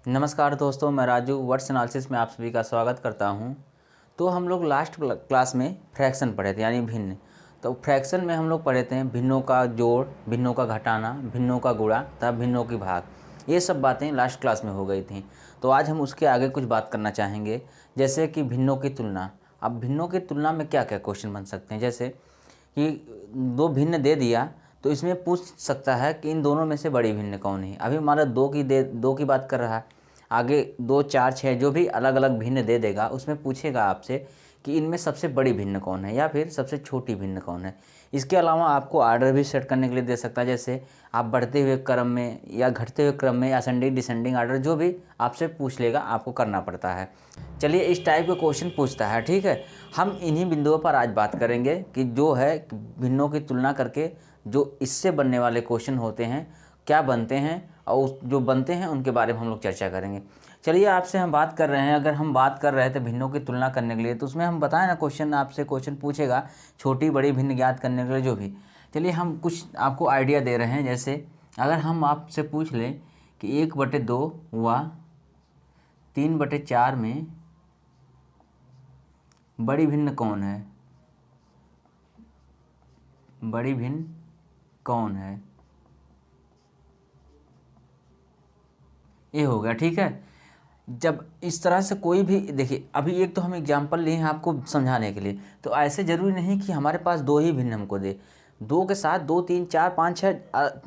नमस्कार दोस्तों, मैं राजू वर्ड्स एनालिसिस में आप सभी का स्वागत करता हूं। तो हम लोग लास्ट क्लास में फ्रैक्शन पढ़े थे, यानी भिन्न। तो फ्रैक्शन में हम लोग पढ़े थे भिन्नों का जोड़, भिन्नों का घटाना, भिन्नों का गुणा तथा भिन्नों की भाग। ये सब बातें लास्ट क्लास में हो गई थी। तो आज हम उसके आगे कुछ बात करना चाहेंगे, जैसे कि भिन्नों की तुलना। अब भिन्नों की तुलना में क्या क्या क्वेश्चन बन सकते हैं, जैसे कि दो भिन्न दे दिया तो इसमें पूछ सकता है कि इन दोनों में से बड़ी भिन्न कौन है। अभी हमारा दो की बात कर रहा है, आगे 2, 4, 6 जो भी अलग अलग भिन्न दे देगा उसमें पूछेगा आपसे कि इनमें सबसे बड़ी भिन्न कौन है या फिर सबसे छोटी भिन्न कौन है। इसके अलावा आपको आर्डर भी सेट करने के लिए दे सकता है, जैसे आप बढ़ते हुए क्रम में या घटते हुए क्रम में, असेंडिंग डिसेंडिंग आर्डर, जो भी आपसे पूछ लेगा आपको करना पड़ता है। चलिए, इस टाइप के क्वेश्चन पूछता है, ठीक है। हम इन्हीं बिंदुओं पर आज बात करेंगे कि जो है भिन्नों की तुलना करके जो इससे बनने वाले क्वेश्चन होते हैं क्या बनते हैं, और जो बनते हैं उनके बारे में हम लोग चर्चा करेंगे। चलिए, आपसे हम बात कर रहे हैं, अगर हम बात कर रहे थे भिन्नों की तुलना करने के लिए, तो उसमें हम बताएं ना, आपसे क्वेश्चन पूछेगा छोटी बड़ी भिन्न ज्ञात करने के लिए जो भी। चलिए, हम कुछ आपको आइडिया दे रहे हैं। जैसे अगर हम आपसे पूछ लें कि 1/2 व 3/4 में बड़ी भिन्न कौन है, बड़ी भिन्न कौन है, ये हो गया, ठीक है। जब इस तरह से कोई भी, देखिए अभी एक तो हम एग्जांपल लिए हैं आपको समझाने के लिए, तो ऐसे ज़रूरी नहीं कि हमारे पास दो ही भिन्न हमको दे। दो के साथ 2, 3, 4, 5, 6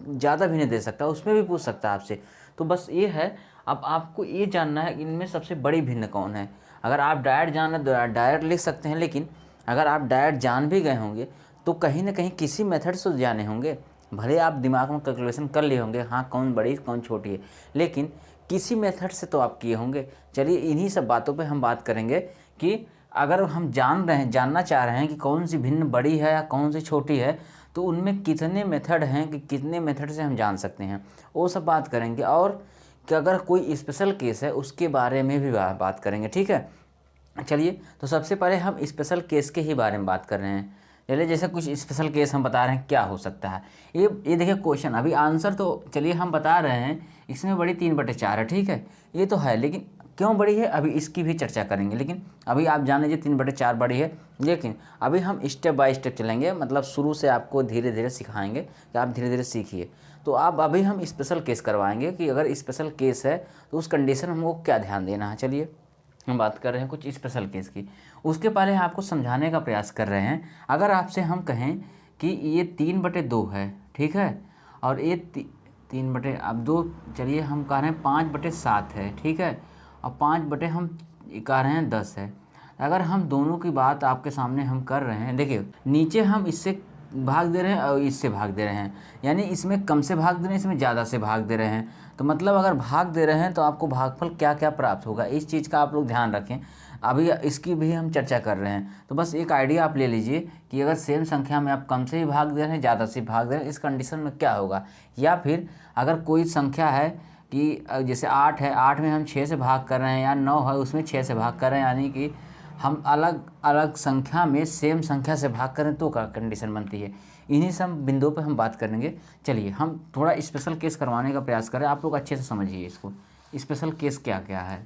ज़्यादा भिन्न दे सकता है, उसमें भी पूछ सकता है आपसे। तो बस ये है, अब आपको ये जानना है इनमें सबसे बड़ी भिन्न कौन है। अगर आप डायरेक्ट जानना तो डायरेक्ट लिख सकते हैं, लेकिन अगर आप डायरेक्ट जान भी गए होंगे तो कहीं ना कहीं किसी मेथड से जाने होंगे। भले आप दिमाग में कैलकुलेशन कर लिए होंगे, हाँ कौन बड़ी कौन छोटी है, लेकिन किसी मेथड से तो आप किए होंगे। चलिए, इन्हीं सब बातों पे हम बात करेंगे कि अगर हम जानना चाह रहे हैं कि कौन सी भिन्न बड़ी है या कौन सी छोटी है, तो उनमें कितने मेथड हैं, कि कितने मेथड से हम जान सकते हैं, वो सब बात करेंगे। और कि अगर कोई स्पेशल केस है उसके बारे में भी बात करेंगे, ठीक है। चलिए, तो सबसे पहले हम स्पेशल केस के ही बारे में बात कर रहे हैं। चलिए, जैसे कुछ स्पेशल केस हम बता रहे हैं क्या हो सकता है। ये देखिए क्वेश्चन, अभी आंसर तो चलिए हम बता रहे हैं इसमें बड़ी 3/4 है, ठीक है, ये तो है, लेकिन क्यों बड़ी है अभी इसकी भी चर्चा करेंगे। लेकिन अभी आप जान लीजिए 3/4 बड़ी है, लेकिन अभी हम स्टेप बाय स्टेप चलेंगे, मतलब शुरू से आपको धीरे धीरे सिखाएंगे कि आप धीरे धीरे सीखिए। तो आप अभी हम स्पेशल केस करवाएंगे कि अगर स्पेशल केस है तो उस कंडीशन में हमको क्या ध्यान देना है। चलिए, हम बात कर रहे हैं कुछ स्पेशल केस की। उसके पहले आपको समझाने का प्रयास कर रहे हैं। अगर आपसे हम कहें कि ये 3/2 है, ठीक है, और ये 3/2, चलिए हम कह रहे हैं 5/7 है, ठीक है, और 5 हम कह रहे हैं 10 है। अगर हम दोनों की बात आपके सामने हम कर रहे हैं, देखिए नीचे हम इससे भाग दे रहे हैं और इससे भाग दे रहे हैं, यानी इसमें कम से भाग दे रहे हैं, इसमें ज़्यादा से भाग दे रहे हैं। तो मतलब अगर भाग दे रहे हैं तो आपको भागफल क्या क्या प्राप्त होगा, इस चीज़ का आप लोग ध्यान रखें। अभी इसकी भी हम चर्चा कर रहे हैं, तो बस एक आइडिया आप ले लीजिए कि अगर सेम संख्या में आप कम से ही भाग दे रहे हैं, ज़्यादा से भाग दे रहे हैं, इस कंडीशन में क्या होगा। या फिर अगर कोई संख्या है कि जैसे 8 है, 8 में हम 6 से भाग कर रहे हैं, या 9 है उसमें 6 से भाग कर रहे हैं, यानी कि हम अलग अलग संख्या में सेम संख्या से भाग करें तो क्या कंडीशन बनती है। इन्हीं सब बिंदुओं पे हम बात करेंगे। चलिए, हम थोड़ा स्पेशल केस करवाने का प्रयास करें, आप लोग अच्छे से समझिए इसको, स्पेशल केस क्या क्या है।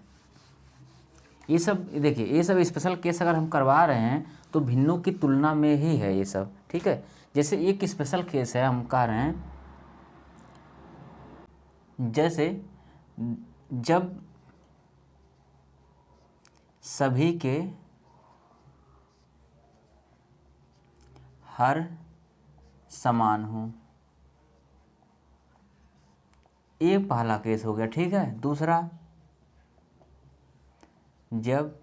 ये सब देखिए, ये सब स्पेशल केस अगर हम करवा रहे हैं तो भिन्नों की तुलना में ही है ये सब, ठीक है। जैसे एक स्पेशल केस है, हम कह रहे हैं जैसे जब सभी के हर समान हो, ये पहला केस हो गया, ठीक है। दूसरा, जब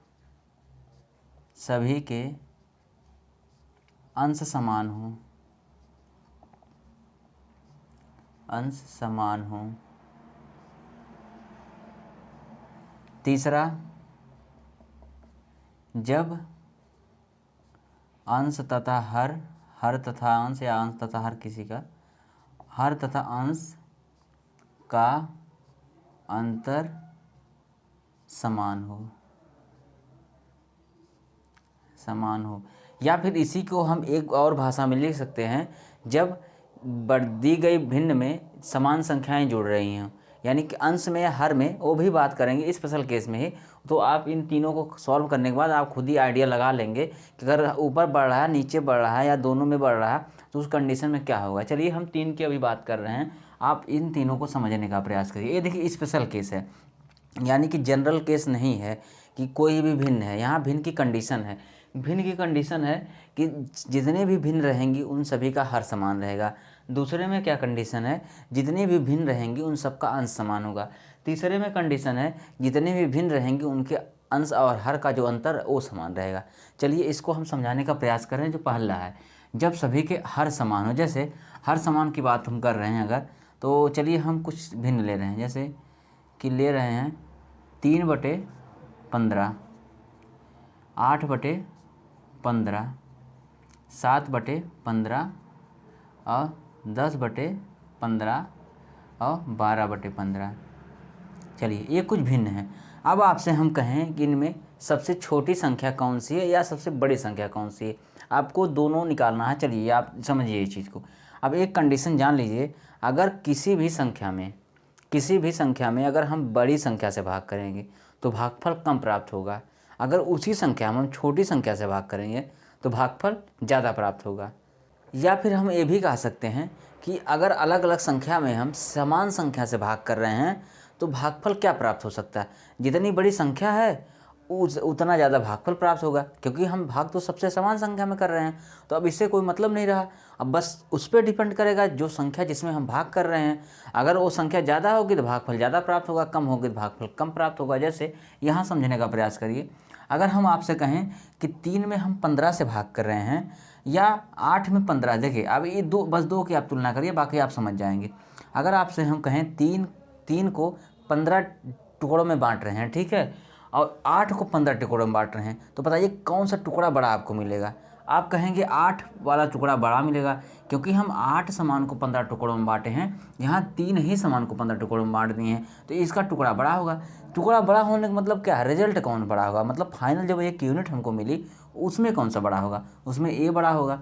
सभी के अंश समान हो, अंश समान हो। तीसरा, जब अंश तथा हर तथा अंश, या अंश तथा हर किसी का, हर तथा अंश का अंतर समान हो। या फिर इसी को हम एक और भाषा में लिख सकते हैं, जब दी गई भिन्न में समान संख्याएं जुड़ रही हैं, यानी कि अंश में या हर में, वो भी बात करेंगे स्पेशल केस में ही। तो आप इन तीनों को सॉल्व करने के बाद आप खुद ही आइडिया लगा लेंगे कि अगर ऊपर बढ़ रहा है, नीचे बढ़ रहा है या दोनों में बढ़ रहा है तो उस कंडीशन में क्या होगा। चलिए हम 3 की अभी बात कर रहे हैं, आप इन तीनों को समझने का प्रयास करिए। ये देखिए स्पेशल केस है, यानी कि जनरल केस नहीं है कि कोई भी भिन्न है, यहाँ भिन्न की कंडीशन है। भिन्न की कंडीशन है कि जितने भी भिन्न रहेंगी उन सभी का हर समान रहेगा। दूसरे में क्या कंडीशन है, जितने भी भिन्न रहेंगी उन सबका अंश समान होगा। तीसरे में कंडीशन है जितने भी भिन्न रहेंगे उनके अंश और हर का जो अंतर वो समान रहेगा। चलिए इसको हम समझाने का प्रयास करें। जो पहला है, जब सभी के हर समान हो, जैसे हर समान की बात हम कर रहे हैं अगर, तो चलिए हम कुछ भिन्न ले रहे हैं, जैसे कि ले रहे हैं 3/15, 8/15, 7/15 और 10/15 और 12/15। चलिए ये कुछ भिन्न है। अब आपसे हम कहें कि इनमें सबसे छोटी संख्या कौन सी है या सबसे बड़ी संख्या कौन सी है, आपको दोनों निकालना है। चलिए आप समझिए इस चीज़ को। अब एक कंडीशन जान लीजिए, अगर किसी भी संख्या में अगर हम बड़ी संख्या से भाग करेंगे तो भागफल कम प्राप्त होगा। अगर उसी संख्या में हम छोटी संख्या से भाग करेंगे तो भागफल ज़्यादा प्राप्त होगा। या फिर हम ये भी कह सकते हैं कि अगर अलग अलग संख्या में हम समान संख्या से भाग कर रहे हैं तो भागफल क्या प्राप्त हो सकता है, जितनी बड़ी संख्या है उतना ज़्यादा भागफल प्राप्त होगा, क्योंकि हम भाग तो सबसे समान संख्या में कर रहे हैं। तो अब इससे कोई मतलब नहीं रहा, अब बस उस पर डिपेंड करेगा जो संख्या जिसमें हम भाग कर रहे हैं। अगर वो संख्या ज़्यादा होगी तो भागफल ज़्यादा प्राप्त होगा, कम होगी तो भागफल कम प्राप्त होगा। जैसे यहाँ समझने का प्रयास करिए, अगर हम आपसे कहें कि 3 में हम 15 से भाग कर रहे हैं या 8 में 15, देखिए अब ये बस दो की आप तुलना करिए, बाकी आप समझ जाएंगे। अगर आपसे हम कहें 3 को 15 टुकड़ों में बांट रहे हैं, ठीक है, और 8 को 15 टुकड़ों में बांट रहे हैं, तो बताइए कौन सा टुकड़ा बड़ा आपको मिलेगा। आप कहेंगे 8 वाला टुकड़ा बड़ा मिलेगा, क्योंकि हम 8 सामान को 15 टुकड़ों में बांटे हैं, यहाँ 3 ही सामान को 15 टुकड़ों में बांट दिए हैं, तो इसका टुकड़ा बड़ा होगा। टुकड़ा बड़ा होने का मतलब क्या है, रिजल्ट कौन बड़ा होगा, मतलब फाइनल जब एक यूनिट हमको मिली उसमें कौन सा बड़ा होगा, उसमें ए बड़ा होगा।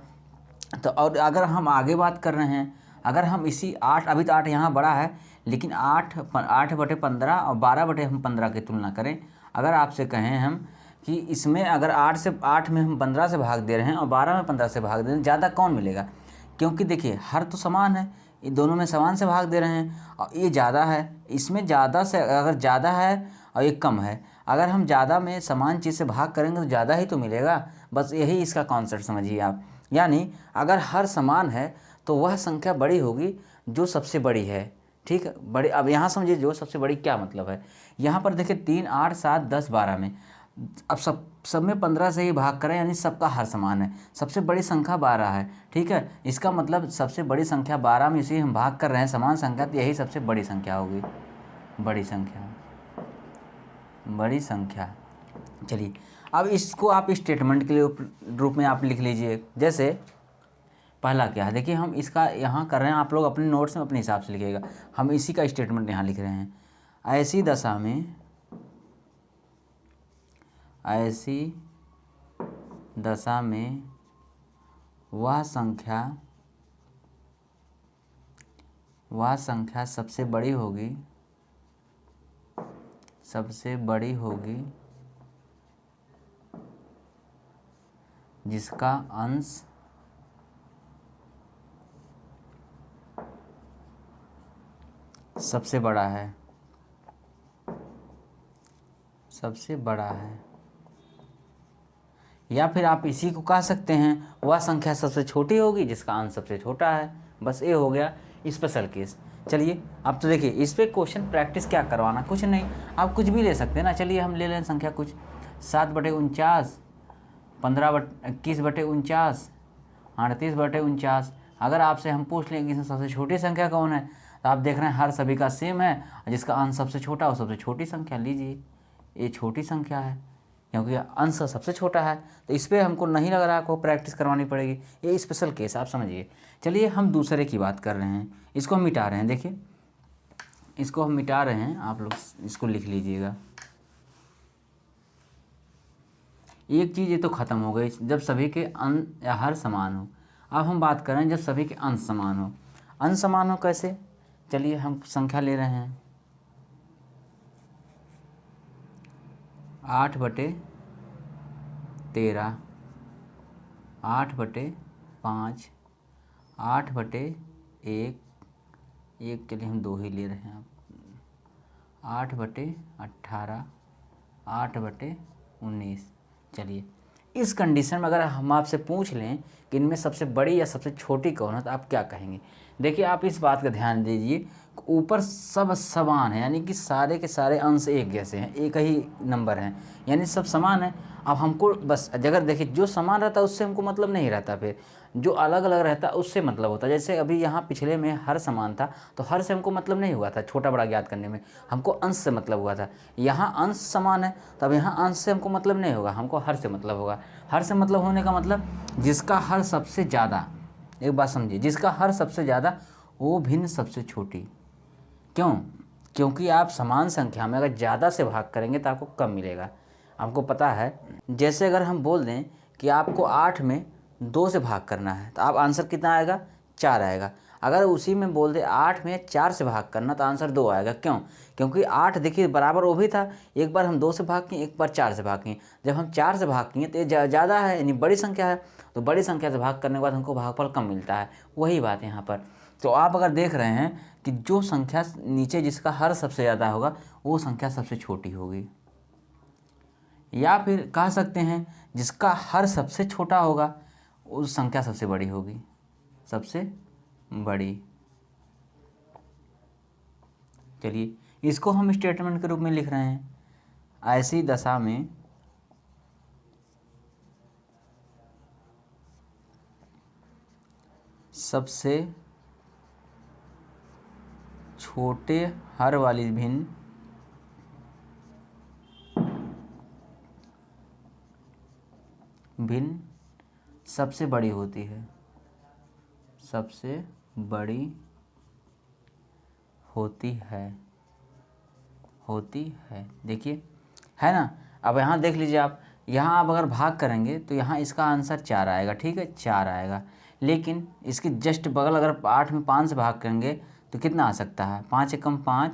तो और अगर हम आगे बात कर रहे हैं, अगर हम इसी 8, अभी तो 8 यहाँ बड़ा है, लेकिन 8/15 और 12/15 की तुलना करें। अगर आपसे कहें हम कि इसमें अगर 8 में हम 15 से भाग दे रहे हैं और 12 में 15 से भाग दे रहे हैं, ज़्यादा कौन मिलेगा, क्योंकि देखिए हर तो समान है, ये दोनों में समान से भाग दे रहे हैं और ये ज़्यादा है, इसमें ज़्यादा से अगर ज़्यादा है और ये कम है, अगर हम ज़्यादा में समान चीज़ से भाग करेंगे तो ज़्यादा ही तो मिलेगा। बस यही इसका कॉन्सेप्ट समझिए आप। यानी अगर हर समान है तो वह संख्या बड़ी होगी जो सबसे बड़ी है, ठीक है, बड़ी। अब यहाँ समझिए जो सबसे बड़ी क्या मतलब है। यहाँ पर देखिए 3, 8, 7, 10, 12 में अब सब में 15 से ही भाग करें, यानी सबका हर समान है। सबसे बड़ी संख्या 12 है, ठीक है, इसका मतलब सबसे बड़ी संख्या 12 में इसी हम भाग कर रहे हैं समान संख्या, तो यही सबसे बड़ी संख्या होगी, बड़ी संख्या। चलिए अब इसको आप स्टेटमेंट के रूप में आप लिख लीजिए। जैसे पहला क्या है, देखिए हम इसका यहाँ कर रहे हैं, आप लोग अपने नोट्स में अपने हिसाब से लिखिएगा, हम इसी का स्टेटमेंट यहाँ लिख रहे हैं। ऐसी दशा में वह संख्या सबसे बड़ी होगी जिसका अंश सबसे बड़ा है। या फिर आप इसी को कह सकते हैं, वह संख्या सबसे छोटी होगी जिसका अंश सबसे छोटा है। बस ये हो गया स्पेशल केस। चलिए अब तो देखिए इस पे क्वेश्चन प्रैक्टिस क्या करवाना, कुछ नहीं, आप कुछ भी ले सकते हैं ना। चलिए हम ले लें संख्या कुछ 7/49, 21/49, 38/49। अगर आपसे हम पूछ लेंगे इसमें सबसे छोटी संख्या कौन है, तो आप देख रहे हैं हर सभी का सेम है, जिसका अंश सबसे छोटा हो सबसे छोटी संख्या लीजिए, ये छोटी संख्या है क्योंकि अंश सबसे छोटा है। तो इस पर हमको नहीं लग रहा आपको प्रैक्टिस करवानी पड़ेगी, ये स्पेशल केस आप समझिए। चलिए हम दूसरे की बात कर रहे हैं, इसको हम मिटा रहे हैं। देखिए इसको हम मिटा रहे हैं, आप लोग इसको लिख लीजिएगा। एक चीज़ ये तो ख़त्म हो गई, जब सभी के अंश या हर समान हो। अब हम बात करें जब सभी के अंश समान हो। अंश समान हो कैसे, चलिए हम संख्या ले रहे हैं 8/13, 8/5, 8/1, एक के लिए हम 2 ही ले रहे हैं, 8/18, 8/19। चलिए, इस कंडीशन में अगर हम आपसे पूछ लें कि इनमें सबसे बड़ी या सबसे छोटी कौन है, तो आप क्या कहेंगे? देखिए, आप इस बात का ध्यान दीजिए, ऊपर सब समान है, यानी कि सारे के सारे अंश एक जैसे हैं, एक ही नंबर हैं, यानी सब समान है। अब हमको बस अगर देखिए, जो समान रहता है उससे हमको मतलब नहीं रहता, फिर जो अलग अलग रहता है उससे मतलब होता है। जैसे अभी यहाँ पिछले में हर समान था, तो हर से हमको मतलब नहीं हुआ था छोटा बड़ा ज्ञात करने में, हमको अंश से मतलब हुआ था। यहाँ अंश समान है, तब यहाँ अंश से हमको मतलब नहीं होगा, हमको हर से मतलब होगा। हर से मतलब होने का मतलब जिसका हर सबसे ज़्यादा, एक बात समझिए, जिसका हर सबसे ज़्यादा वो भिन्न सबसे छोटी। क्यों? क्योंकि आप समान संख्या में अगर ज़्यादा से भाग करेंगे तो आपको कम मिलेगा। आपको पता है, जैसे अगर हम बोल दें कि आपको 8 में 2 से भाग करना है, तो आप आंसर कितना आएगा? 4 आएगा। अगर उसी में बोल दे 8 में 4 से भाग करना, तो आंसर 2 आएगा। क्यों? क्योंकि 8 देखिए बराबर वो भी था, एक बार हम 2 से भाग किए, एक बार 4 से भाग किए। जब हम 4 से भाग किए तो ये ज़्यादा है, यानी बड़ी संख्या है, तो बड़ी संख्या से भाग करने के बाद हमको भागफल कम मिलता है। वही बात है यहाँ पर। तो आप अगर देख रहे हैं कि जो संख्या नीचे जिसका हर सबसे ज़्यादा होगा, वो संख्या सबसे छोटी होगी, या फिर कह सकते हैं जिसका हर सबसे छोटा होगा उस संख्या सबसे बड़ी होगी, सबसे बड़ी। चलिए, इसको हम स्टेटमेंट के रूप में लिख रहे हैं। ऐसी दशा में सबसे छोटे हर वाली भिन्न सबसे बड़ी होती है, सबसे बड़ी होती है। देखिए, है ना। अब यहाँ देख लीजिए, आप यहाँ आप अगर भाग करेंगे तो यहाँ इसका आंसर 4 आएगा, ठीक है, 4 आएगा। लेकिन इसके जस्ट बगल अगर 8 में 5 से भाग करेंगे तो कितना आ सकता है? 5 एकम 5,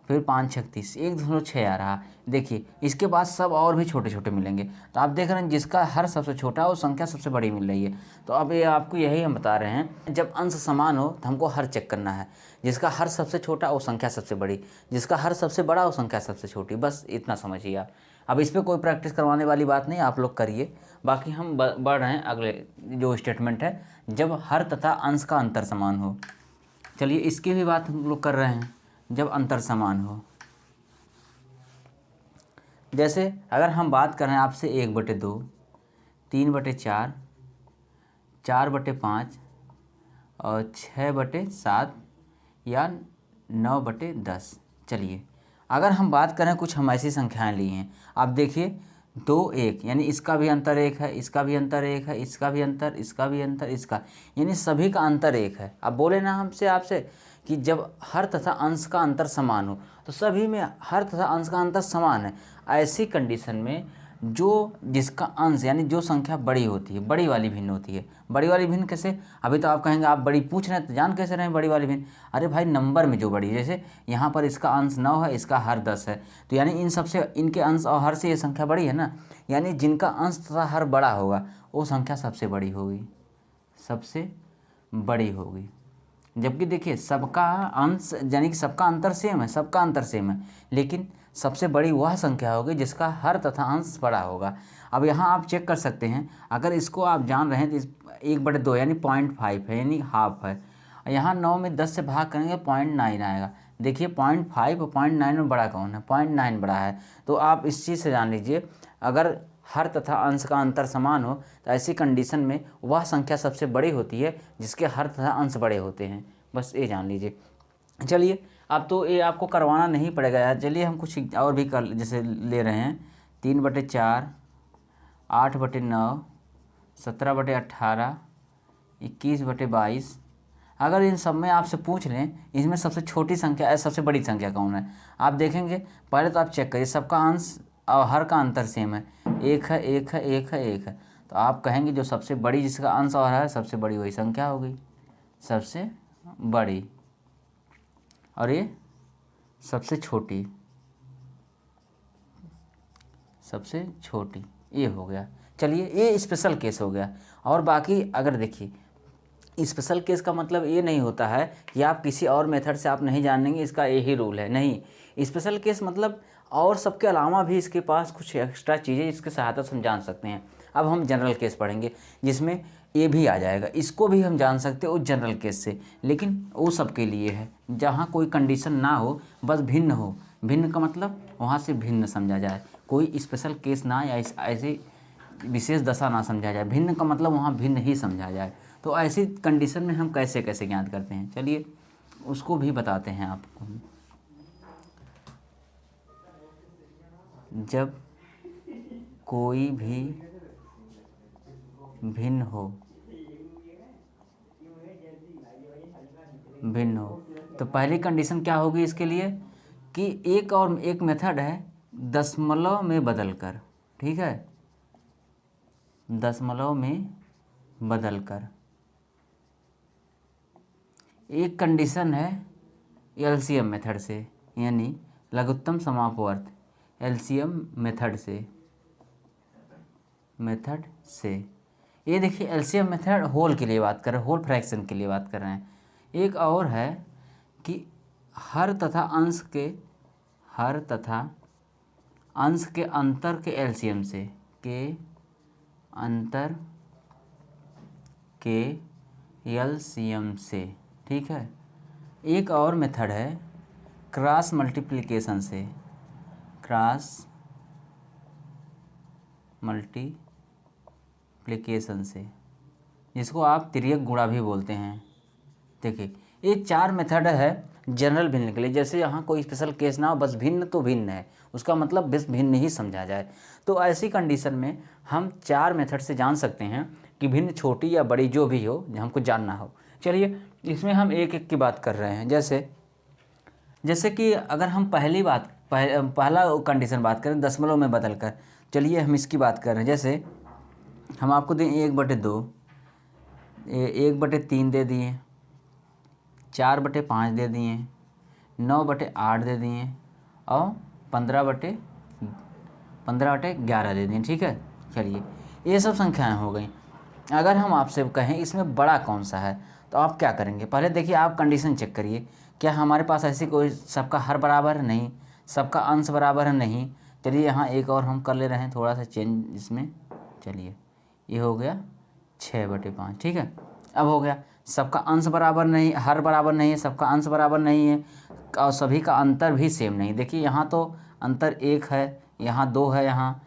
फिर 5 36, 1 आ रहा। देखिए, इसके बाद सब और भी छोटे छोटे मिलेंगे, तो आप देख रहे हैं जिसका हर सबसे छोटा है वो संख्या सबसे बड़ी मिल रही है। तो अब ये आपको यही हम बता रहे हैं, जब अंश समान हो तो हमको हर चेक करना है। जिसका हर सबसे छोटा वो संख्या सबसे बड़ी, जिसका हर सबसे बड़ा वो संख्या सबसे छोटी। बस इतना समझिए आप। अब इस पर कोई प्रैक्टिस करवाने वाली बात नहीं, आप लोग करिए। बाकी हम बढ़ रहे हैं अगले जो स्टेटमेंट है, जब हर तथा अंश का अंतर समान हो। चलिए, इसकी भी बात हम लोग कर रहे हैं, जब अंतर समान हो। जैसे अगर हम बात कर रहे हैं आपसे 1/2, 3/4, 4/5 और 6/7 या 9/10। चलिए, अगर हम बात करें, कुछ हम ऐसी संख्याएं ली हैं, आप देखिए 2 1, यानी इसका भी अंतर 1 है, इसका भी अंतर 1 है, इसका भी अंतर, इसका भी अंतर, इसका, यानी सभी का अंतर 1 है। अब बोले ना हमसे आपसे कि जब हर तथा अंश का अंतर समान हो, तो सभी में हर तथा अंश का अंतर समान है। ऐसी कंडीशन में जो जिसका अंश यानी जो संख्या बड़ी होती है, बड़ी वाली भिन्न होती है। बड़ी वाली भिन्न कैसे? अभी तो आप कहेंगे आप बड़ी पूछ रहे हैं तो जान कैसे रहे हैं बड़ी वाली भिन्न? अरे भाई, नंबर में जो बड़ी, जैसे यहाँ पर इसका अंश 9 है, इसका हर 10 है, तो यानी इन सबसे, इनके अंश और हर से ये संख्या बड़ी है ना, यानी जिनका अंश तथा हर बड़ा होगा वो संख्या सबसे बड़ी होगी, सबसे बड़ी होगी। जबकि देखिए, सबका अंश यानी कि सबका अंतर सेम है, सबका अंतर सेम है, लेकिन सबसे बड़ी वह संख्या होगी जिसका हर तथा अंश बड़ा होगा। अब यहाँ आप चेक कर सकते हैं, अगर इसको आप जान रहे हैं तो 1/2 यानी 0.5 है, यानी हाफ है। यहाँ 9 में 10 से भाग करेंगे 0.9 आएगा। देखिए, 0.5 और 0.9 में बड़ा कौन है? 0.9 बड़ा है। तो आप इस चीज़ से जान लीजिए, अगर हर तथा अंश का अंतर समान हो तो ऐसी कंडीशन में वह संख्या सबसे बड़ी होती है जिसके हर तथा अंश बड़े होते हैं। बस ये जान लीजिए। चलिए, अब तो ये आपको करवाना नहीं पड़ेगा यार। चलिए, हम कुछ और भी कर, जैसे ले रहे हैं 3/4, 8/9, 17/18, 21/22। अगर इन सब में आपसे पूछ लें इसमें सबसे छोटी संख्या है, सबसे बड़ी संख्या कौन है, आप देखेंगे। पहले तो आप चेक करिए, सबका अंश और हर का अंतर सेम है, 1 है, 1 है, 1 है, 1 है। तो आप कहेंगे जो सबसे बड़ी जिसका अंश और है सबसे बड़ी वही संख्या होगी, सबसे बड़ी। और ये सबसे छोटी, सबसे छोटी, ये हो गया। चलिए ये स्पेशल केस हो गया। और बाकी अगर देखिए स्पेशल केस का मतलब ये नहीं होता है कि आप किसी और मेथड से आप नहीं जानेंगे इसका यही रूल है, नहीं। स्पेशल केस मतलब और सबके अलावा भी इसके पास कुछ एक्स्ट्रा चीज़ें इसकी सहायता से हम जान सकते हैं। अब हम जनरल केस पढ़ेंगे जिसमें ये भी आ जाएगा, इसको भी हम जान सकते हैं उस जनरल केस से, लेकिन वो सबके लिए है जहाँ कोई कंडीशन ना हो, बस भिन्न हो। भिन्न का मतलब वहाँ से भिन्न समझा जाए, कोई स्पेशल केस ना या ऐसी विशेष दशा ना समझा जाए। भिन्न का मतलब वहाँ भिन्न ही समझा जाए। तो ऐसी कंडीशन में हम कैसे कैसे ज्ञात करते हैं, चलिए उसको भी बताते हैं आपको। जब कोई भी भिन्न हो तो पहली कंडीशन क्या होगी इसके लिए कि एक मेथड है दशमलव में बदलकर, ठीक है, दशमलव में बदलकर। एक कंडीशन है एलसीएम मेथड से, यानी लघुत्तम समापवर्त, एलसीएम मेथड से। ये देखिए एलसीएम मेथड होल के लिए बात कर रहे हैं, होल फ्रैक्शन के लिए बात कर रहे हैं। एक और है कि हर तथा अंश के अंतर के एलसीएम से, ठीक है। एक और मेथड है क्रॉस मल्टीप्लिकेशन से, जिसको आप तिर्यक गुणा भी बोलते हैं। देखिए ये 4 मेथड है जनरल भिन्न के लिए। जैसे यहाँ कोई स्पेशल केस ना हो, बस भिन्न तो भिन्न है, उसका मतलब बस भिन्न ही समझा जाए। तो ऐसी कंडीशन में हम 4 मेथड से जान सकते हैं कि भिन्न छोटी या बड़ी जो भी हो, हमको जानना हो। चलिए इसमें हम एक एक की बात कर रहे हैं। जैसे कि अगर हम पहला कंडीशन बात करें दशमलव में बदल कर, चलिए हम इसकी बात कर रहे हैं। जैसे हम आपको दें 1/2, 1/3 दे दिए, 4/5 दे दिए, 9/8 दे दिए और 15/11 दे दिए, ठीक है। चलिए ये सब संख्याएं हो गई। अगर हम आपसे कहें इसमें बड़ा कौन सा है तो आप क्या करेंगे, पहले देखिए आप कंडीशन चेक करिए, क्या हमारे पास ऐसी कोई सबका हर बराबर है, नहीं, सबका अंश बराबर है, नहीं। चलिए यहाँ एक और हम कर ले रहे हैं थोड़ा सा चेंज इसमें। चलिए ये हो गया 6/5, ठीक है। अब हो गया सबका अंश बराबर नहीं, हर बराबर नहीं है, सबका अंश बराबर नहीं है और सभी का अंतर भी सेम नहीं। देखिए यहाँ तो अंतर 1 है, यहाँ 2 है, यहाँ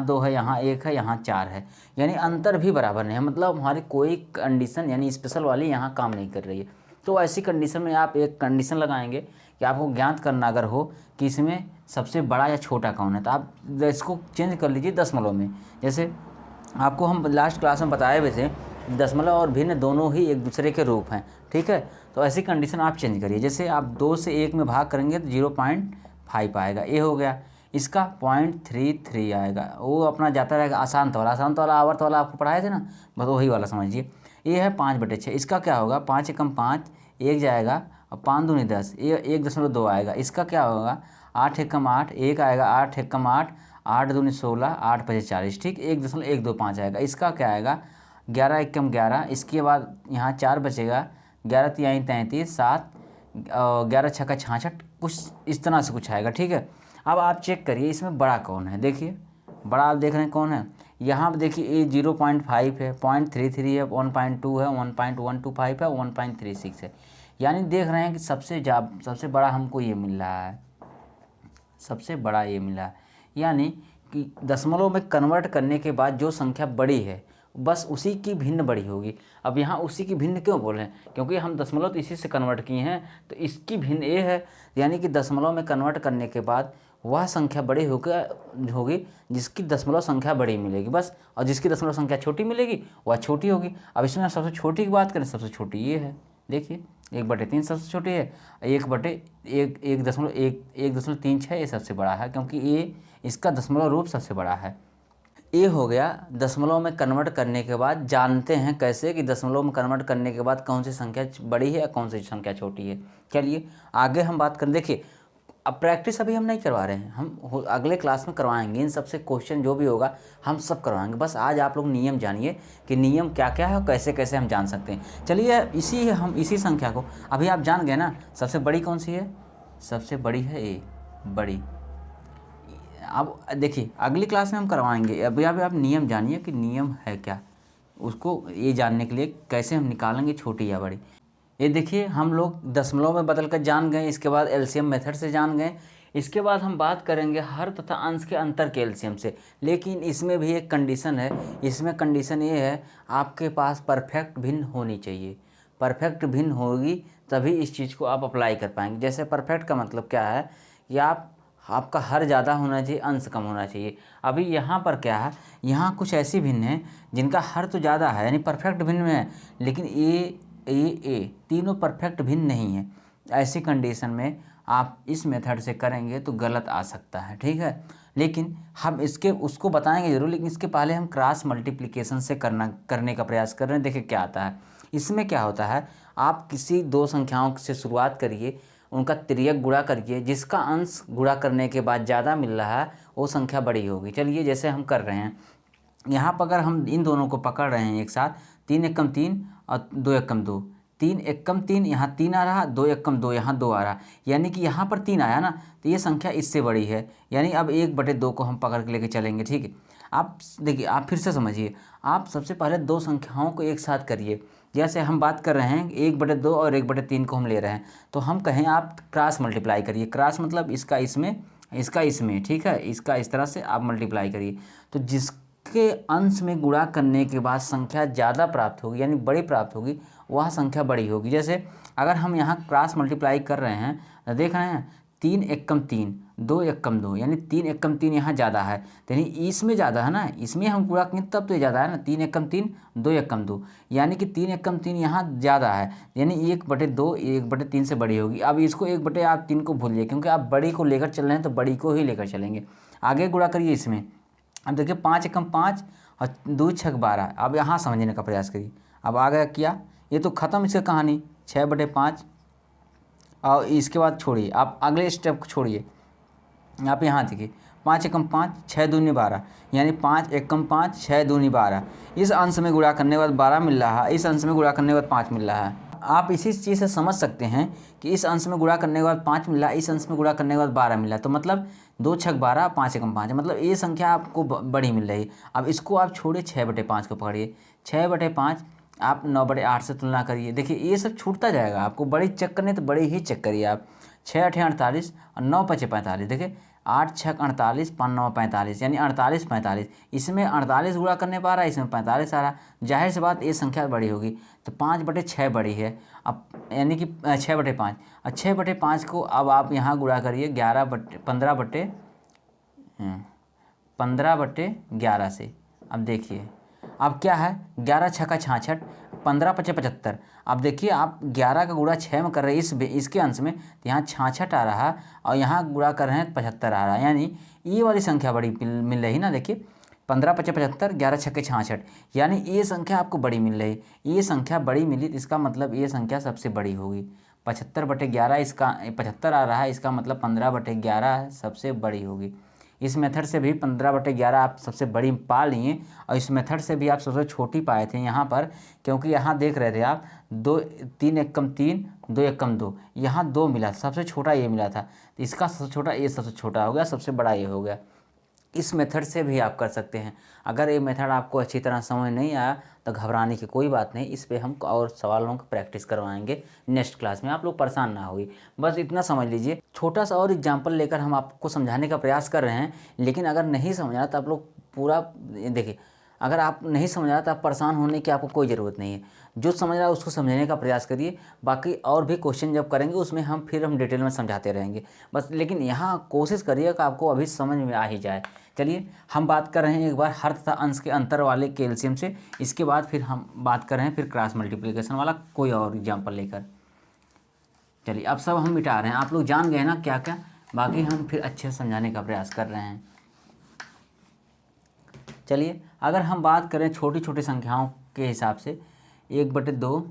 2 है, यहाँ 1 है, यहाँ 4 है, यानी अंतर भी बराबर नहीं है। मतलब हमारी कोई कंडीशन यानी स्पेशल वाली यहाँ काम नहीं कर रही है। तो ऐसी कंडीशन में आप एक कंडीशन लगाएंगे कि आपको ज्ञात करना अगर हो कि इसमें सबसे बड़ा या छोटा कौन है, तो आप इसको चेंज कर लीजिए दशमलव में। जैसे आपको हम लास्ट क्लास में बताए हुए थे दशमलव और भिन्न दोनों ही एक दूसरे के रूप हैं, ठीक है। तो ऐसी कंडीशन आप चेंज करिए। जैसे आप 2 से 1 में भाग करेंगे तो 0.5 आएगा, ये हो गया। इसका 0.33 आएगा, वो अपना जाता रहेगा आसांत वाला आवर्त वाला आपको पढ़ाए थे ना, बस वही वाला समझिए। ये है 5/6, इसका क्या होगा 5 एकम 5, 1 जाएगा और 5 दूनी 10, ये 1.2 आएगा। इसका क्या होगा 8 एकम 8, 1 आएगा 8 एकम 8, 8 दूनी 16, 8 5 40, ठीक, 1.125 आएगा। इसका क्या आएगा 11 एकम 11, इसके बाद यहाँ 4 बचेगा, 11 तिहाई 33, 7 11 छक्का 66, कुछ इस तरह से कुछ आएगा, ठीक है। अब आप चेक करिए इसमें बड़ा कौन है। देखिए बड़ा आप देख रहे हैं कौन है, यहाँ पर देखिए ये 0.5 है, 0.33 है, 1.2 है, 1.125 है, 1.36 है। यानी देख रहे हैं कि सबसे बड़ा हमको ये मिल रहा है, सबसे बड़ा ये मिला है। यानी कि दशमलव में कन्वर्ट करने के बाद जो संख्या बड़ी है बस उसी की भिन्न बड़ी होगी। अब यहाँ उसी की भिन्न क्यों बोल रहे हैं, क्योंकि हम दशमलव तो इसी से कन्वर्ट किए हैं, तो इसकी भिन्न ये है, यानी कि दशमलव में कन्वर्ट करने के बाद वह संख्या बड़ी होगी जिसकी दशमलव संख्या बड़ी मिलेगी बस, और जिसकी दशमलव संख्या छोटी मिलेगी वह छोटी होगी। अब इसमें सबसे छोटी की बात करें, सबसे छोटी ये है, देखिए 1/3 सबसे छोटी है, 1.36 ये सबसे बड़ा है, क्योंकि ये इसका दशमलव रूप सबसे बड़ा है। ये हो गया दशमलव में कन्वर्ट करने के बाद जानते हैं कैसे कि दशमलव में कन्वर्ट करने के बाद कौन सी संख्या बड़ी है या कौन सी संख्या छोटी है। चलिए आगे हम बात करें। देखिए अब प्रैक्टिस अभी हम नहीं करवा रहे हैं, हम अगले क्लास में करवाएंगे। इन सबसे क्वेश्चन जो भी होगा हम सब करवाएंगे। बस आज आप लोग नियम जानिए कि नियम क्या क्या है और कैसे कैसे हम जान सकते हैं। चलिए इसी संख्या को अभी आप जान गए ना। सबसे बड़ी कौन सी है? सबसे बड़ी है ए, बड़ी। अब देखिए अगली क्लास में हम करवाएंगे। अभी आप नियम जानिए कि नियम है क्या, उसको ये जानने के लिए कैसे हम निकालेंगे छोटी या बड़ी। ये देखिए हम लोग दशमलव में बदल कर जान गए, इसके बाद एलसीएम मेथड से जान गए। इसके बाद हम बात करेंगे हर तथा अंश के अंतर के एलसीएम से। लेकिन इसमें भी एक कंडीशन है। इसमें कंडीशन ये है, आपके पास परफेक्ट भिन्न होनी चाहिए। परफेक्ट भिन्न होगी तभी इस चीज़ को आप अप्लाई कर पाएंगे। जैसे परफेक्ट का मतलब क्या है कि आपका हर ज़्यादा होना चाहिए, अंश कम होना चाहिए। अभी यहाँ पर क्या है, यहाँ कुछ ऐसी भिन्न है जिनका हर तो ज़्यादा है, यानी परफेक्ट भिन्न में है, लेकिन ए तीनों परफेक्ट भिन्न नहीं है। ऐसी कंडीशन में आप इस मेथड से करेंगे तो गलत आ सकता है, ठीक है। लेकिन हम उसको बताएंगे ज़रूर, लेकिन इसके पहले हम क्रॉस मल्टीप्लिकेशन से करने का प्रयास कर रहे हैं। देखिए क्या आता है इसमें। क्या होता है, आप किसी दो संख्याओं से शुरुआत करिए, उनका तिर्यक गुणा करिए, जिसका अंश गुणा करने के बाद ज़्यादा मिल रहा है वो संख्या बड़ी होगी। चलिए जैसे हम कर रहे हैं यहाँ पर, अगर हम इन दोनों को पकड़ रहे हैं एक साथ, 3 एकम 3 और 2 एकम 2, 3 एकम 3 यहाँ 3 आ रहा, 2 एकम 2 यहाँ 2 आ रहा, यानी कि यहाँ पर 3 आया ना, तो ये संख्या इससे बड़ी है। यानी अब 1/2 को हम पकड़ के लेके चलेंगे, ठीक है। आप देखिए, आप फिर से समझिए। आप सबसे पहले दो संख्याओं को एक साथ करिए। जैसे हम बात कर रहे हैं 1/2 और 1/3 को हम ले रहे हैं, तो हम कहें आप क्रॉस मल्टीप्लाई करिए। क्रॉस मतलब इसका इसमें, ठीक है, इसका इस तरह से आप मल्टीप्लाई करिए। तो जिसके अंश में गुणा करने के बाद संख्या ज़्यादा प्राप्त होगी, यानी बड़ी प्राप्त होगी, वह संख्या बड़ी होगी। जैसे अगर हम यहाँ क्रॉस मल्टीप्लाई कर रहे हैं तो देख रहे हैं 3 एकम 3, 2 एकम 2, यानी 3 एकम 3 यहाँ ज़्यादा है, यानी इसमें ज़्यादा है ना, इसमें हम गुणा करें तब तो ये ज़्यादा है ना। 3 एकम 3, 2 एकम 2, यानी कि 3 एकम 3 यहाँ ज़्यादा है, यानी 1/2 1/3 से बड़ी होगी। अब इसको 1/3 को भूलिए, क्योंकि आप बड़ी को लेकर चल रहे हैं तो बड़ी को ही लेकर चलेंगे। आगे गुणा करिए इसमें। अब देखिए 5 एकम 5 और 2 छक 12। अब यहाँ समझने का प्रयास करिए। अब आ गया क्या, ये तो ख़त्म इसकी कहानी। 6/5 और इसके बाद छोड़िए, आप अगले स्टेप को छोड़िए। आप यहाँ देखिए 5 एकम 5, 6 दूनी 12, यानी 5 एकम 5, 6 दूनी 12। इस अंश में गुणा करने के बाद 12 मिल रहा है, इस अंश में गुणा करने के बाद 5 मिल रहा है। आप इसी चीज़ से समझ सकते हैं कि इस अंश में गुणा करने के बाद 5 मिला, इस अंश में गुणा करने के बाद 12 मिला, तो मतलब 2 छक 12, 5 एकम 5, मतलब ये संख्या आपको बड़ी मिल रही है। अब इसको आप छोड़िए, 6/5 को पकड़िए। 6/5 आप 9/8 से तुलना करिए। देखिए ये सब छूटता जाएगा। आपको बड़ी चेक करनी है तो बड़ी ही चेक करिए आप। 6 8 48 और 9 5 45। देखिए 8 6 48, 5 9 45, यानी 48 45। इसमें 48 गुणा करने पा रहा है, इसमें 45 आ रहा। जाहिर सी बात ये संख्या बड़ी होगी, तो 5/6 बड़ी है। अब यानी कि 6/5 और 6/5 को अब आप यहाँ गुणा करिए 15/11 से। अब देखिए अब क्या है, 11 छक्का 66, 15 पचे 75। अब देखिए आप 11 का गुणा 6 में कर रहे हैं इसके अंश में, तो यहाँ 66 आ रहा है और यहाँ गुणा कर रहे हैं 75 आ रहा है, यानी ये वाली संख्या बड़ी मिल रही ना। देखिए 15 पचे 75, 11 छक्के 66, यानी ये संख्या आपको बड़ी मिल रही। ये संख्या बड़ी मिली तो इसका मतलब ये संख्या सबसे बड़ी होगी। 75/11 इसका 75 आ रहा है, इसका मतलब 15/11 सबसे बड़ी होगी। इस मेथड से भी 15/11 आप सबसे बड़ी पा लिए, और इस मेथड से भी आप सबसे छोटी पाए थे यहाँ पर, क्योंकि यहाँ देख रहे थे आप 3 एकम 3, 2 एकम 2, यहाँ 2 मिला, सबसे छोटा ये मिला था, तो इसका सबसे छोटा ये सबसे छोटा हो गया, सबसे बड़ा ये हो गया। इस मेथड से भी आप कर सकते हैं। अगर ये मेथड आपको अच्छी तरह समझ नहीं आया तो घबराने की कोई बात नहीं, इस पे हम और सवालों की प्रैक्टिस करवाएंगे नेक्स्ट क्लास में। आप लोग परेशान ना होइए, बस इतना समझ लीजिए। छोटा सा और एग्जाम्पल लेकर हम आपको समझाने का प्रयास कर रहे हैं, लेकिन अगर नहीं समझ आया तो आप लोग पूरा देखिए। अगर आप नहीं समझ रहा तो आप परेशान होने की आपको कोई ज़रूरत नहीं है। जो समझ रहा है उसको समझने का प्रयास करिए। बाकी और भी क्वेश्चन जब करेंगे उसमें हम डिटेल में समझाते रहेंगे बस, लेकिन यहाँ कोशिश करिए कि आपको अभी समझ में आ ही जाए। चलिए हम बात कर रहे हैं एक बार हर तथा अंश के अंतर वाले कैल्शियम से, इसके बाद फिर हम बात कर रहे हैं फिर क्रॉस मल्टीप्लिकेशन वाला कोई और एग्जाम्पल लेकर। चलिए अब सब हम मिटा रहे हैं, आप लोग जान गए ना क्या क्या, बाकी हम फिर अच्छे से समझाने का प्रयास कर रहे हैं। चलिए अगर हम बात करें छोटी छोटी संख्याओं के हिसाब से 1/2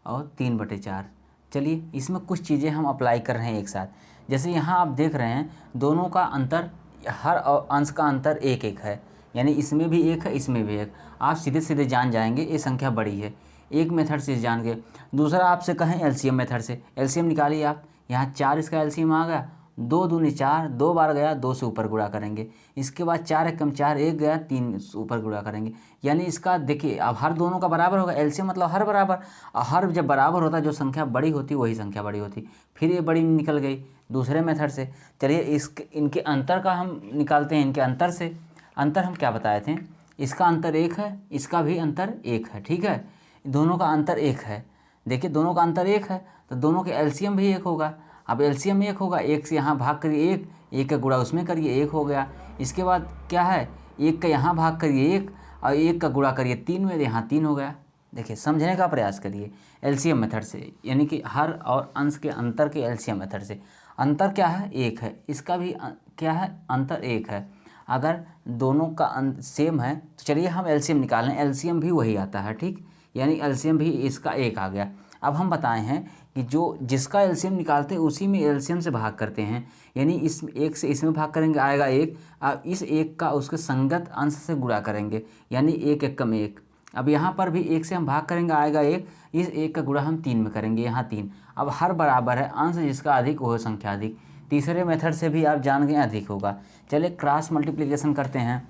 और 3/4, चलिए इसमें कुछ चीज़ें हम अप्लाई कर रहे हैं एक साथ। जैसे यहाँ आप देख रहे हैं दोनों का अंतर, हर अंश का अंतर एक एक है, यानी इसमें भी एक है इसमें भी एक। आप सीधे सीधे जान जाएंगे ये संख्या बड़ी है, एक मेथड से जान गए। दूसरा आपसे कहें एलसीएम मेथड से, एलसीएम निकालिए आप। यहाँ 4 इसका एलसीएम आ गया, 2 दूनी 4, 2 बार गया 2 से ऊपर गुणा करेंगे। इसके बाद 4 एकम 4, 1 गया 3 से ऊपर गुणा करेंगे। यानी इसका देखिए अब हर दोनों का बराबर होगा, एलसीएम मतलब हर बराबर। और हर जब बराबर होता है जो संख्या बड़ी होती वही संख्या बड़ी होती। फिर ये बड़ी निकल गई दूसरे मेथड से। चलिए इनके अंतर का हम निकालते हैं, इनके अंतर से। अंतर हम क्या बताए थे, इसका अंतर 1 है, इसका भी अंतर 1 है, ठीक है। दोनों का अंतर 1 है, देखिए दोनों का अंतर 1 है तो दोनों के एलसीएम भी 1 होगा। अब एलसीएम 1 होगा, 1 से यहाँ भाग करिए 1, 1 का गुणा उसमें करिए 1 हो गया। इसके बाद क्या है, 1 का यहाँ भाग करिए 1 और 1 का गुणा करिए 3 में, यहाँ 3 हो गया। देखिए समझने का प्रयास करिए एलसीएम मेथड से, यानी कि हर और अंश के अंतर के एलसीएम मेथड से। अंतर क्या है, 1 है, इसका भी क्या है, अंतर 1 है। अगर दोनों का सेम है तो चलिए हम एलसीएम निकाल लें, एलसीएम भी वही आता है, ठीक, यानी एलसीएम भी इसका 1 आ गया। अब हम बताए हैं कि जो जिसका एलसीएम निकालते हैं उसी में एलसीएम से भाग करते हैं, यानी इस 1 से इसमें भाग करेंगे आएगा 1, अब इस 1 का उसके संगत अंश से गुणा करेंगे, यानी 1 एकम 1। अब यहाँ पर भी 1 से हम भाग करेंगे आएगा 1, इस 1 का गुणा हम 3 में करेंगे, यहाँ 3। अब हर बराबर है, अंश जिसका अधिक वो संख्या अधिक। तीसरे मेथड से भी आप जान गए अधिक होगा। चलिए क्रॉस मल्टीप्लिकेशन करते हैं।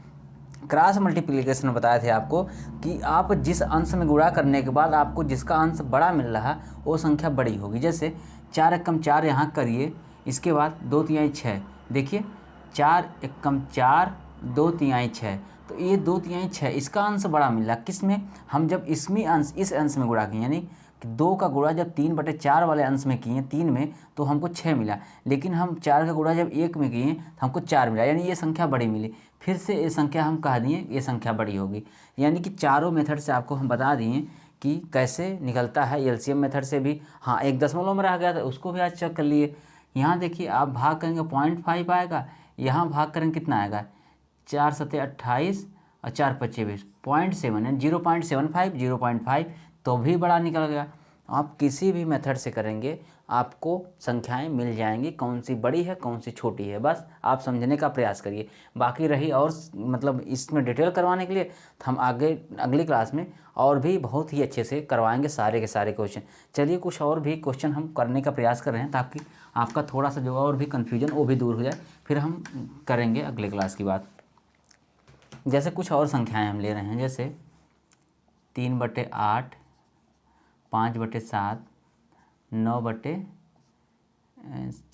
क्रॉस मल्टीप्लिकेशन बताए थे आपको कि आप जिस अंश में गुणा करने के बाद आपको जिसका अंश बड़ा मिल रहा है वो संख्या बड़ी होगी। जैसे 4 एकम 4 यहाँ करिए, इसके बाद 2 तिहाई 6, देखिए 4 एकम 4, 2 तिहाई 6, तो ये 2 तिहाई 6 इसका अंश बड़ा मिल रहा। किस में, हम जब इसमें अंश इस अंश में गुणा किए, यानी 2 का गुणा जब 3/4 वाले अंश में किए 3 में तो हमको 6 मिला, लेकिन हम 4 का गुणा जब 1 में किए तो हमको 4 मिला, यानी ये संख्या बड़ी मिली। फिर से ये संख्या हम कह दिए ये संख्या बड़ी होगी। यानी कि चारों मेथड से आपको हम बता दिए कि कैसे निकलता है। एलसीएम मेथड से भी, हाँ 1 दशमलव में रह गया था उसको भी आज चेक कर लिए। यहाँ देखिए आप भाग करेंगे 0.5 आएगा, यहाँ भाग करेंगे कितना आएगा, 4 सत्ते 28 और 4 पच्चे 20, 0.7 यानी 0.75, 0.5 तो भी बड़ा निकल गया। आप किसी भी मेथड से करेंगे आपको संख्याएं मिल जाएंगी, कौन सी बड़ी है कौन सी छोटी है, बस आप समझने का प्रयास करिए। बाकी रही और मतलब इसमें डिटेल करवाने के लिए तो हम आगे अगली क्लास में और भी बहुत ही अच्छे से करवाएंगे सारे के सारे क्वेश्चन। चलिए कुछ और भी क्वेश्चन हम करने का प्रयास कर रहे हैं ताकि आपका थोड़ा सा जो और भी कन्फ्यूजन वो भी दूर हो जाए, फिर हम करेंगे अगले क्लास की बात। जैसे कुछ और संख्याएँ हम ले रहे हैं, जैसे 3/8, 5/7, 9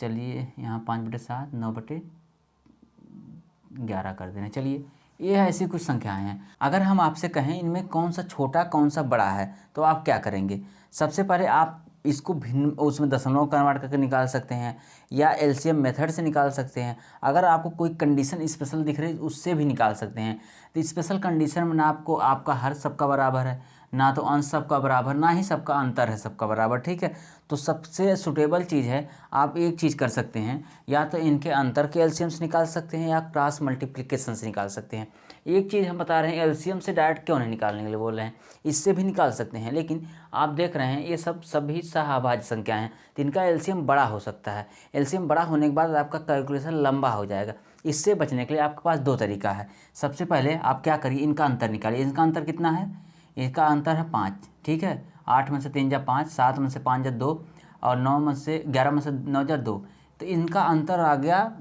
चलिए यहाँ 5/7, 9/11 कर देना। चलिए ये ऐसी कुछ संख्याएं हैं। अगर हम आपसे कहें इनमें कौन सा छोटा कौन सा बड़ा है तो आप क्या करेंगे। सबसे पहले आप इसको भिन्न उसमें दशमलव कन्वर्ट करके निकाल सकते हैं या एलसीएम मेथड से निकाल सकते हैं। अगर आपको कोई कंडीशन स्पेशल दिख रही है उससे भी निकाल सकते हैं। तो स्पेशल कंडीशन में ना आपको आपका हर सबका बराबर है, ना तो अंश सबका बराबर, ना ही सबका अंतर है सबका बराबर, ठीक है। तो सबसे सुटेबल चीज़ है आप एक चीज़ कर सकते हैं, या तो इनके अंतर के एलसीएम से निकाल सकते हैं या क्रॉस मल्टीप्लिकेशन से निकाल सकते हैं। एक चीज़ हम बता रहे हैं, एलसीएम से डायरेक्ट क्यों नहीं निकालने के लिए बोल रहे हैं, इससे भी निकाल सकते हैं, लेकिन आप देख रहे हैं ये सभी सहअभाज्य संख्याएं हैं तो इनका एलसीएम बड़ा हो सकता है। एलसीएम बड़ा होने के बाद आपका कैलकुलेशन लंबा हो जाएगा। इससे बचने के लिए आपके पास 2 तरीका है। सबसे पहले आप क्या करिए, इनका अंतर निकालिए। इनका अंतर कितना है, इसका अंतर है 5, ठीक है। 8 में से 3 जा 5, 7 में से 5 जा 2 और 9 में से 11 में से 9 जा 2, तो इनका अंतर आ गया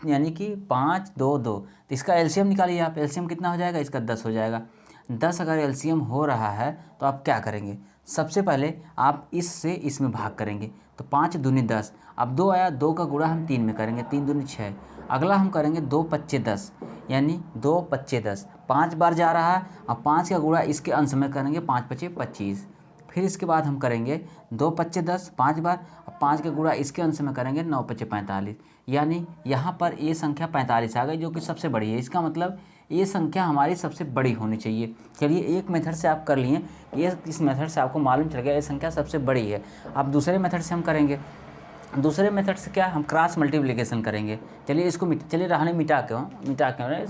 यानी कि 5, 2, 2। तो इसका एलसीएम निकालिए आप। एलसीएम कितना हो जाएगा, इसका 10 हो जाएगा। 10 अगर एलसीएम हो रहा है तो आप क्या करेंगे, सबसे पहले आप इससे इसमें भाग करेंगे तो 5 दूनी 10। अब 2 आया, 2 का गुणा हम 3 में करेंगे, 3 दूनी 6। अगला हम करेंगे 2 पच्चे 10, यानी 2 पच्चे 10 5 बार जा रहा है। अब 5 का गुणा इसके अंश में करेंगे, 5 पच्चे 25। फिर इसके बाद हम करेंगे 2 पच्चे 10 5 बार, अब 5 का गुणा इसके अंश में करेंगे, 9 पच्चे 45, यानी यहाँ पर ये संख्या 45 आ गई जो कि सबसे बड़ी है। इसका मतलब ये संख्या हमारी सबसे बड़ी होनी चाहिए। चलिए एक मेथड से आप कर लिए, ये इस मेथड से आपको मालूम चल गया ये संख्या सबसे बड़ी है। अब दूसरे मेथड से हम करेंगे। दूसरे मेथड से क्या, हम क्रॉस मल्टीप्लिकेशन करेंगे। चलिए इसको चलिए रहने मिटा के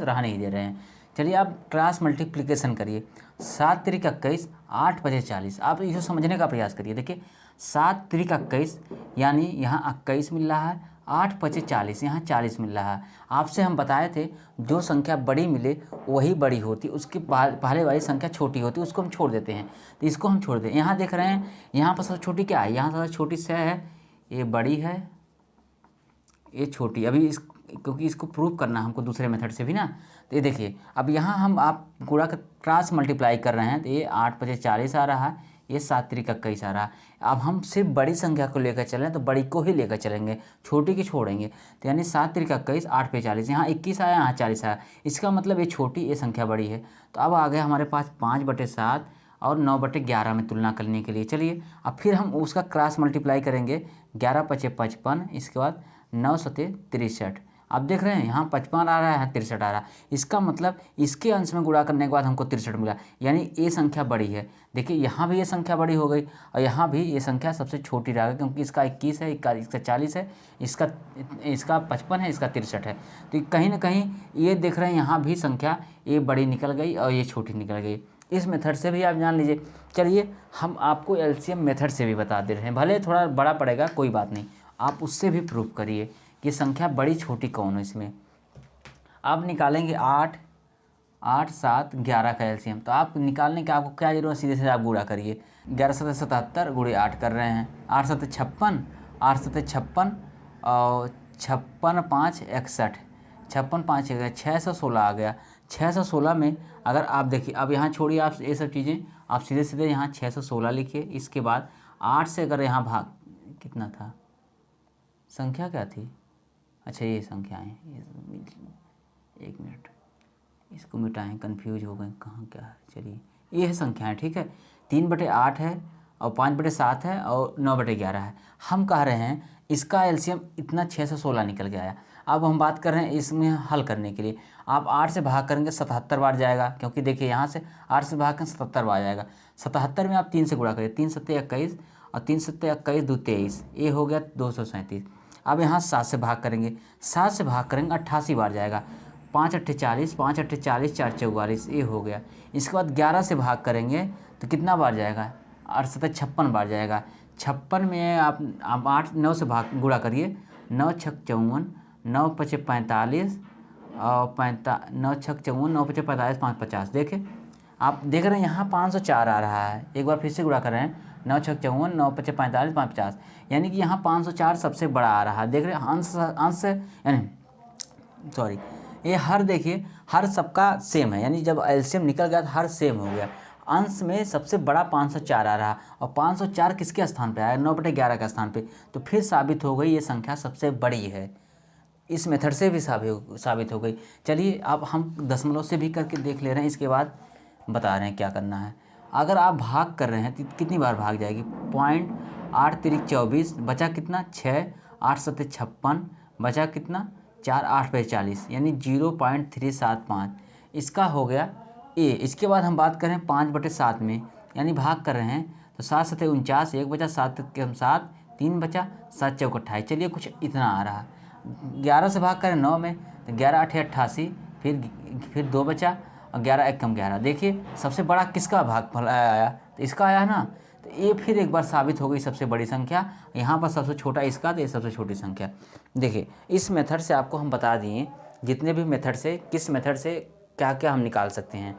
रहने ही दे रहे हैं। चलिए आप क्रॉस मल्टीप्लिकेशन करिए। 7 तिरिक 21, 8 पचे 40। आप इसे समझने का प्रयास करिए। देखिए 7 तिरिक 21 यानी यहाँ 21 मिल रहा है 8 पचे 40, यहाँ 40 मिल रहा है। आपसे हम बताए थे जो संख्या बड़ी मिले वही बड़ी होती, उसकी पहले वाली संख्या छोटी होती, उसको हम छोड़ देते हैं। तो इसको हम छोड़ दें। यहाँ देख रहे हैं, यहाँ पर सबसे छोटी क्या है, यहाँ सबसे छोटी 6 है, ये बड़ी है, ये छोटी। अभी इस क्योंकि इसको प्रूव करना हमको दूसरे मेथड से भी ना, तो ये देखिए अब यहाँ हम आप गुणा का क्रॉस मल्टीप्लाई कर रहे हैं, तो ये 8 पचे 40 आ रहा है, ये 7 त्रिक 21 आ रहा है। अब हम सिर्फ बड़ी संख्या को लेकर चलें तो बड़ी को ही लेकर चलेंगे, छोटी की छोड़ेंगे। तो यानी 7 त्रिक 21, 8 पे 40, यहाँ 21 आया, यहाँ 40 आया। इसका मतलब ये छोटी, ये संख्या बड़ी है। तो अब आ गया हमारे पास 5/7 और 9/11 में तुलना करने के लिए। चलिए अब फिर हम उसका क्रॉस मल्टीप्लाई करेंगे, 11 पचे 55, इसके बाद 9 सते 63। आप देख रहे हैं यहाँ 55 आ रहा है, 63 आ रहा है। इसका मतलब इसके अंश में गुणा करने के बाद हमको 63 मिला, यानी ये संख्या बड़ी है। देखिए यहाँ भी ये संख्या बड़ी हो गई और यहाँ भी ये संख्या सबसे छोटी रह गई, क्योंकि इसका 21 है, इसका 40 है, इसका 55 है, इसका 63 है। तो कहीं ना कहीं ये देख रहे हैं यहाँ भी संख्या ये बड़ी निकल गई और ये छोटी निकल गई। इस मेथड से भी आप जान लीजिए। चलिए हम आपको एलसीएम मेथड से भी बता दे रहे हैं, भले थोड़ा बड़ा पड़ेगा कोई बात नहीं, आप उससे भी प्रूव करिए कि संख्या बड़ी छोटी कौन है। इसमें आप निकालेंगे 8, 8, 7, 11 का एलसीएम। तो आप निकालने के आपको क्या जरूरत है, सीधे सीधे आप गुणा करिए। 11 सते 77 गुणे 8 कर रहे हैं, 8 सते 56, 8 सते 56 और 56 5 61, 56 5 61, 616 आ गया। 616 में अगर आप देखिए, अब यहाँ छोड़िए आप ये सब चीज़ें, आप सीधे सीधे यहाँ 616 लिखिए। इसके बाद 8 से अगर यहाँ भाग, कितना था, संख्या क्या थी, अच्छा ये संख्याएँ, एक मिनट इसको मिटाएं, कंफ्यूज हो गए कहाँ क्या है। चलिए ये है संख्याएँ, ठीक है। 3/8 है और 5/7 है और 9/11 है। हम कह रहे हैं इसका एलसीएम इतना 616 निकल के आया। अब हम बात कर रहे हैं इसमें हल करने के लिए। आप 8 से भाग करेंगे 77 बार जाएगा, क्योंकि देखिए यहाँ से 8 से भाग करें 77 बार जाएगा। 77 में आप 3 से गुणा करिए, 3 सत्ते 21 और 3 सत्ते 21 2 23, ये हो गया 237। अब यहाँ 7 से भाग करेंगे, 7 से भाग करेंगे 88 बार जाएगा। 5 अट्ठे 40, 5 अट्ठे 40, 4 44, ये हो गया। इसके बाद 11 से भाग करेंगे तो कितना बार जाएगा, 8 सत्ते 56 बार जाएगा। 56 में आप 8 9 से भाग गुणा करिए, 9 छक 54, 9 पचे 45 और 9 छक 54, 9 पचे 45, 5 50। देखें आप देख रहे हैं यहाँ 504 आ रहा है। एक बार फिर से गुणा कर रहे हैं, 9 छक 54, 9 पचे 45, 5 50, यानी कि यहाँ 504 सबसे बड़ा आ रहा है। देख रहे हैं अंश यानी सॉरी, ये हर देखिए हर सबका सेम है, यानी जब एलसीएम निकल गया तो हर सेम हो गया। अंश में सबसे बड़ा 504 आ रहा और 504 किसके स्थान पे आया, 9/11 का स्थान पे। तो फिर साबित हो गई ये संख्या सबसे बड़ी है। इस मेथड से भी साबित हो गई। चलिए अब हम दशमलव से भी करके देख ले रहे हैं, इसके बाद बता रहे हैं क्या करना है। अगर आप भाग कर रहे हैं तो कितनी बार भाग जाएगी, 8 तिरिक 24, बचा कितना 6, 8 सत्ते 56, बचा कितना 4, 8 पे 40, यानी 0.375। इसका हो गया ए। इसके बाद हम बात करें 5/7 में, यानी भाग कर रहे हैं तो 7 सत्ते 49, 1 बचा 7 के 7, 3 बचा 7 चौक 28। चलिए कुछ इतना आ रहा। 11 से भाग करें 9 में तो 11 अठे 88, फिर 2 बचा और 11 1 कम 11। देखिए सबसे बड़ा किसका भागफल आया, तो इसका आया ना। तो ये फिर एक बार साबित हो गई सबसे बड़ी संख्या। यहाँ पर सबसे छोटा इसका, तो ये सबसे छोटी संख्या। देखिए इस मेथड से आपको हम बता दिए जितने भी मेथड से किस मेथड से क्या क्या हम निकाल सकते हैं।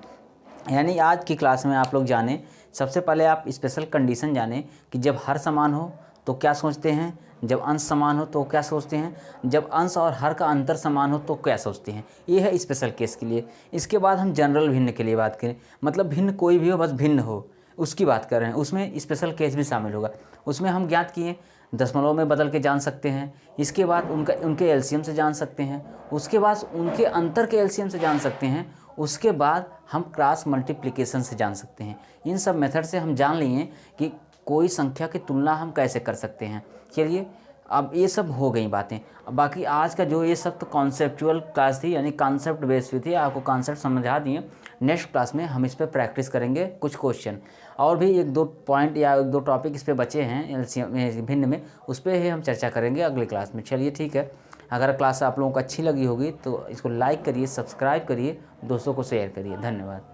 यानी आज की क्लास में आप लोग जाने, सबसे पहले आप स्पेशल कंडीशन जाने कि जब हर समान हो तो क्या सोचते हैं, जब अंश समान हो तो क्या सोचते हैं, जब अंश और हर का अंतर समान हो तो क्या सोचते हैं। ये है स्पेशल केस के लिए। इसके बाद हम जनरल भिन्न के लिए बात करें, मतलब भिन्न कोई भी हो, बस भिन्न हो उसकी बात कर रहे हैं। उसमें स्पेशल केस भी शामिल होगा। उसमें हम ज्ञात किए दशमलव में बदल के जान सकते हैं। इसके बाद उनके एलसीएम से जान सकते हैं। उसके बाद उनके अंतर के एलसीएम से जान सकते हैं। उसके बाद हम क्रॉस मल्टीप्लिकेशन से जान सकते हैं। इन सब मेथड से हम जान लिए कि कोई संख्या की तुलना हम कैसे कर सकते हैं। चलिए अब ये सब हो गई बातें। अब बाकी आज का जो ये सब तो कॉन्सेप्चुअल क्लास थी, यानी कॉन्सेप्ट बेस्ड थी। आपको कॉन्सेप्ट समझा दिए। नेक्स्ट क्लास में हम इस पर प्रैक्टिस करेंगे कुछ क्वेश्चन, और भी 1-2 पॉइंट या 1-2 टॉपिक इस पर बचे हैं एलसीएम भिन्न में, उस पर ही हम चर्चा करेंगे अगली क्लास में। चलिए ठीक है। अगर क्लास आप लोगों को अच्छी लगी होगी तो इसको लाइक करिए, सब्सक्राइब करिए, दोस्तों को शेयर करिए। धन्यवाद।